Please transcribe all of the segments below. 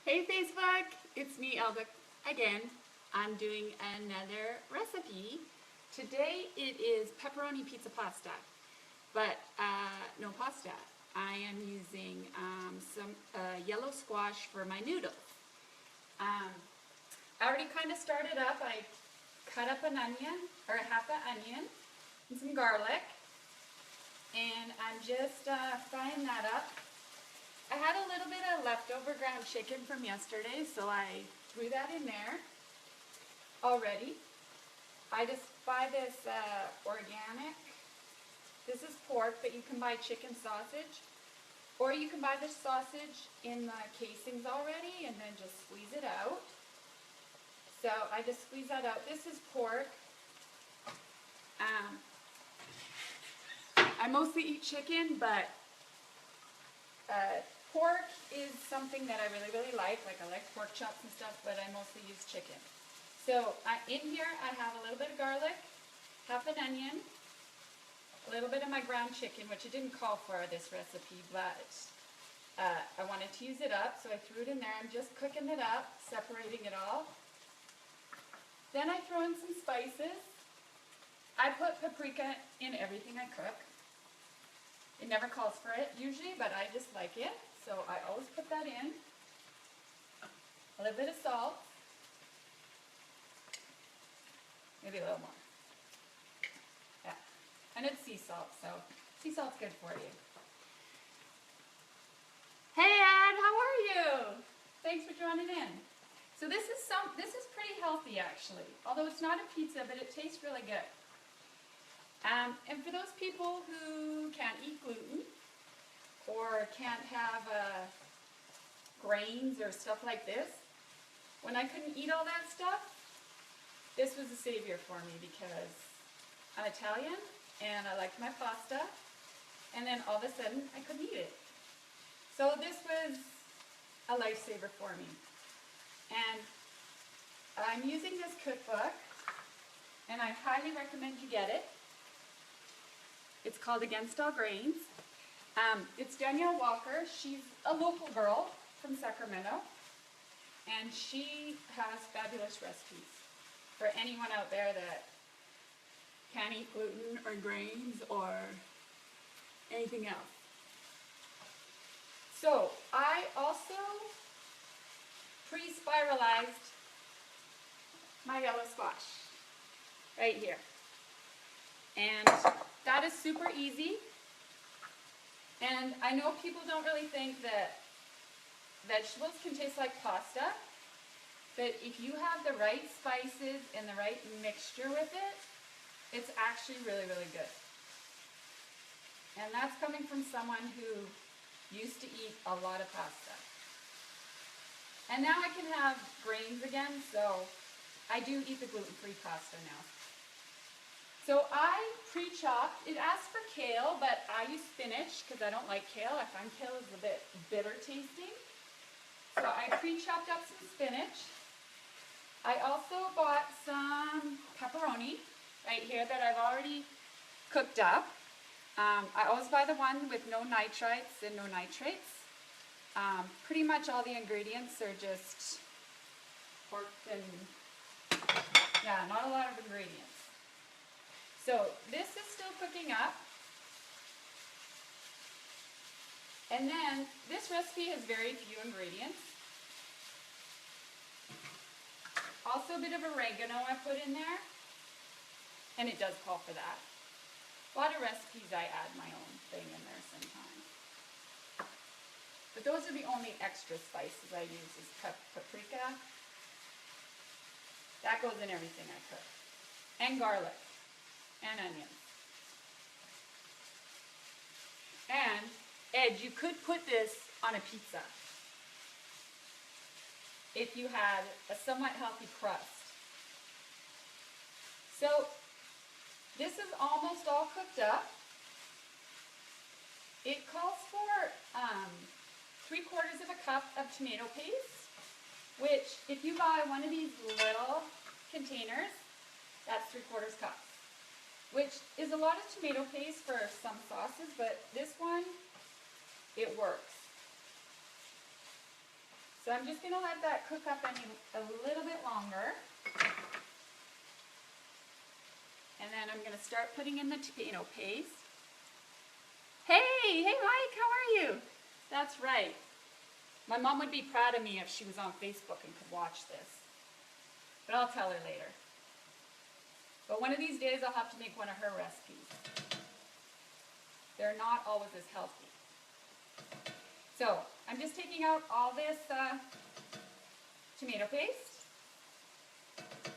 Hey Facebook, it's me Elda again. I'm doing another recipe. Today it is pepperoni pizza pasta, but no pasta. I am using some yellow squash for my noodles. I already kind of started up. I cut up an onion, or half an onion, and some garlic, and I'm just frying that up. I had a little bit of leftover ground chicken from yesterday, so I threw that in there already. I just buy this organic. This is pork, but you can buy chicken sausage, or you can buy the sausage in the casings already and then just squeeze it out. So I just squeeze that out. This is pork. I mostly eat chicken, but pork is something that I really like. Like I like pork chops and stuff, but I mostly use chicken. So in here I have a little bit of garlic, half an onion, a little bit of my ground chicken, which I didn't call for this recipe, but I wanted to use it up, so I threw it in there. I'm just cooking it up, separating it all. Then I throw in some spices. I put paprika in everything I cook. It never calls for it usually, but I just like it, so I always put that in. A little bit of salt. Maybe a little more. Yeah. And it's sea salt, so sea salt's good for you. Hey Ed, how are you? Thanks for joining in. So this is pretty healthy actually, although it's not a pizza, but it tastes really good. And for those people who can't eat gluten or can't have grains or stuff like this, when I couldn't eat all that stuff, this was a savior for me because I'm Italian and I liked my pasta, and then all of a sudden I couldn't eat it. So this was a lifesaver for me. And I'm using this cookbook, and I highly recommend you get it. It's called Against All Grains. It's Danielle Walker. She's a local girl from Sacramento, and she has fabulous recipes for anyone out there that can't eat gluten or grains or anything else. So I also pre-spiralized my yellow squash right here. And that is super easy. And I know people don't really think that vegetables can taste like pasta, but if you have the right spices and the right mixture with it, it's actually really good. And that's coming from someone who used to eat a lot of pasta. And now I can have grains again, so I do eat the gluten-free pasta now. So I pre-chopped, it asks for kale, but I use spinach because I don't like kale. I find kale is a bit bitter tasting. So I pre-chopped up some spinach. I also bought some pepperoni right here that I've already cooked up. I always buy the one with no nitrites and no nitrates. Pretty much all the ingredients are just pork and, yeah, not a lot of ingredients. So this is still cooking up. And then this recipe has very few ingredients. Also a bit of oregano I put in there. And it does call for that. A lot of recipes I add my own thing in there sometimes. But those are the only extra spices I use is paprika. That goes in everything I cook. And garlic. And onions. And, Ed, you could put this on a pizza if you had a somewhat healthy crust. So, this is almost all cooked up. It calls for 3/4 of a cup of tomato paste, which if you buy one of these little containers, that's 3/4 cup. Which is a lot of tomato paste for some sauces, but this one, it works. So I'm just going to let that cook up a little bit longer. And then I'm going to start putting in the tomato paste. Hey Mike, how are you? That's right. My mom would be proud of me if she was on Facebook and could watch this. But I'll tell her later. But one of these days I'll have to make one of her recipes. They're not always as healthy. So I'm just taking out all this tomato paste.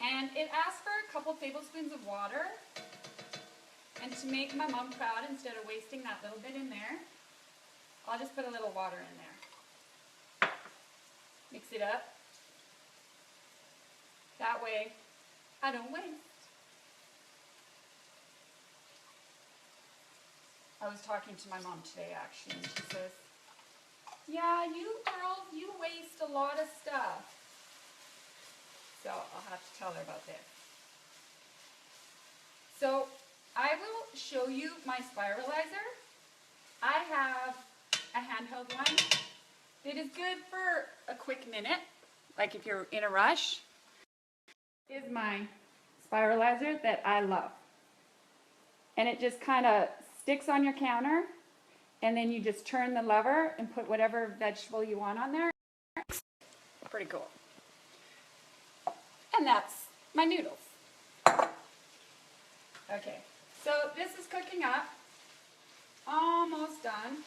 And it asks for a couple tablespoons of water. And to make my mom proud, instead of wasting that little bit in there, I'll just put a little water in there. Mix it up. That way, I don't waste. I was talking to my mom today, actually, and she says, yeah, you girls, you waste a lot of stuff. So I'll have to tell her about this. So I will show you my spiralizer. I have a handheld one. It is good for a quick minute, like if you're in a rush. This is my spiralizer that I love. And it just kind of sticks on your counter, and then you just turn the lever and put whatever vegetable you want on there. Pretty cool. And that's my noodles. Okay, so this is cooking up. Almost done.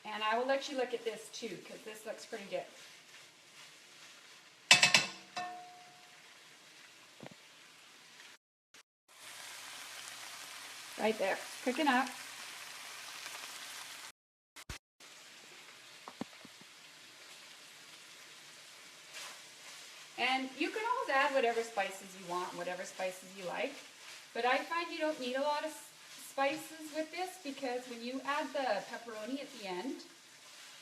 And I will let you look at this too, because this looks pretty good. Right there, cooking up. And you can always add whatever spices you want, whatever spices you like. But I find you don't need a lot of spices with this, because when you add the pepperoni at the end,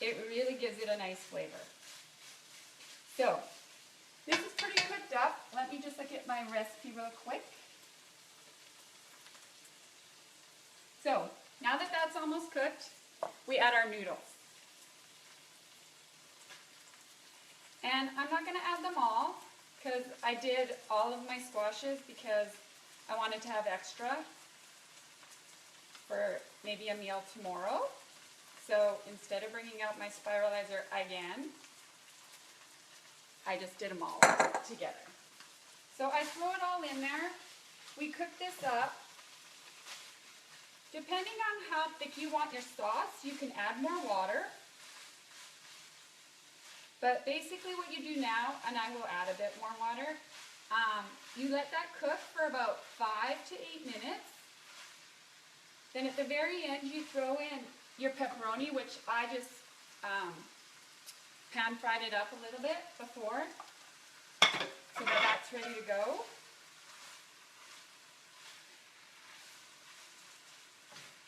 it really gives it a nice flavor. So, this is pretty cooked up. Let me just look at my recipe real quick. So, now that that's almost cooked, we add our noodles. And I'm not going to add them all, because I did all of my squashes because I wanted to have extra for maybe a meal tomorrow. So instead of bringing out my spiralizer again, I just did them all together. So I throw it all in there. We cook this up. Depending on how thick you want your sauce, you can add more water. But basically what you do now, and I will add a bit more water, you let that cook for about 5 to 8 minutes. Then at the very end, you throw in your pepperoni, which I just pan fried it up a little bit before, so that that's ready to go.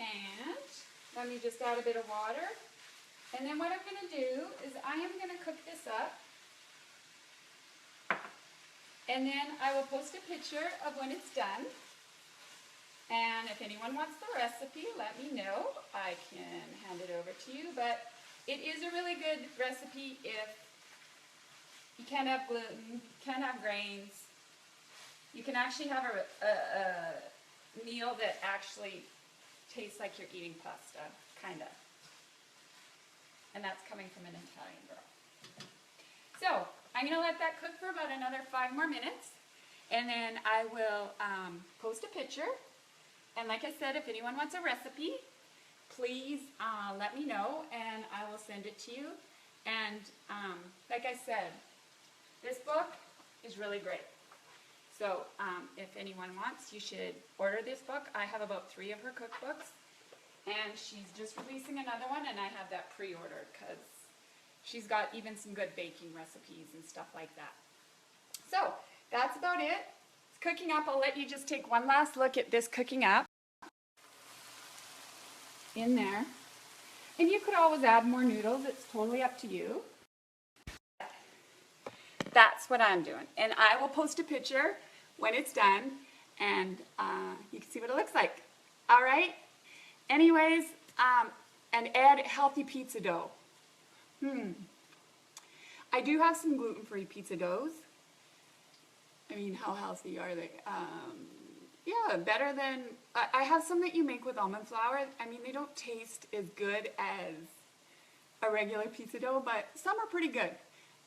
And let me just add a bit of water. And then what I'm going to do is I am going to cook this up. And then I will post a picture of when it's done. And if anyone wants the recipe, let me know. I can hand it over to you. But it is a really good recipe if you can't have gluten, can't have grains. You can actually have a meal that actually tastes like you're eating pasta, kind of. And that's coming from an Italian girl. So, I'm going to let that cook for about another 5 more minutes. And then I will post a picture. And like I said, if anyone wants a recipe, please let me know and I will send it to you. And like I said, this book is really great. So if anyone wants, you should order this book. I have about 3 of her cookbooks. And she's just releasing another one, and I have that pre-ordered because she's got even some good baking recipes and stuff like that. So that's about it. It's cooking up. I'll let you just take one last look at this cooking up in there. And you could always add more noodles. It's totally up to you. That's what I'm doing. And I will post a picture when it's done, and you can see what it looks like. All right? Anyways, and add healthy pizza dough. I do have some gluten-free pizza doughs. I mean, how healthy are they? Yeah, better than, I have some that you make with almond flour. I mean, they don't taste as good as a regular pizza dough, but some are pretty good.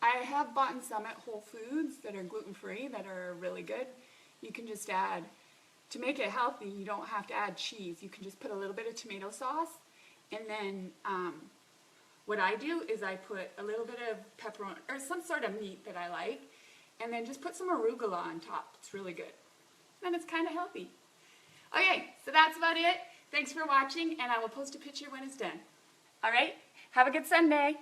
I have bought some at Whole Foods that are gluten-free that are really good. You can just add, to make it healthy, you don't have to add cheese. You can just put a little bit of tomato sauce, and then what I do is I put a little bit of pepperoni, or some sort of meat that I like, and then just put some arugula on top. It's really good. And it's kind of healthy. Okay, so that's about it. Thanks for watching, and I will post a picture when it's done. All right, have a good Sunday.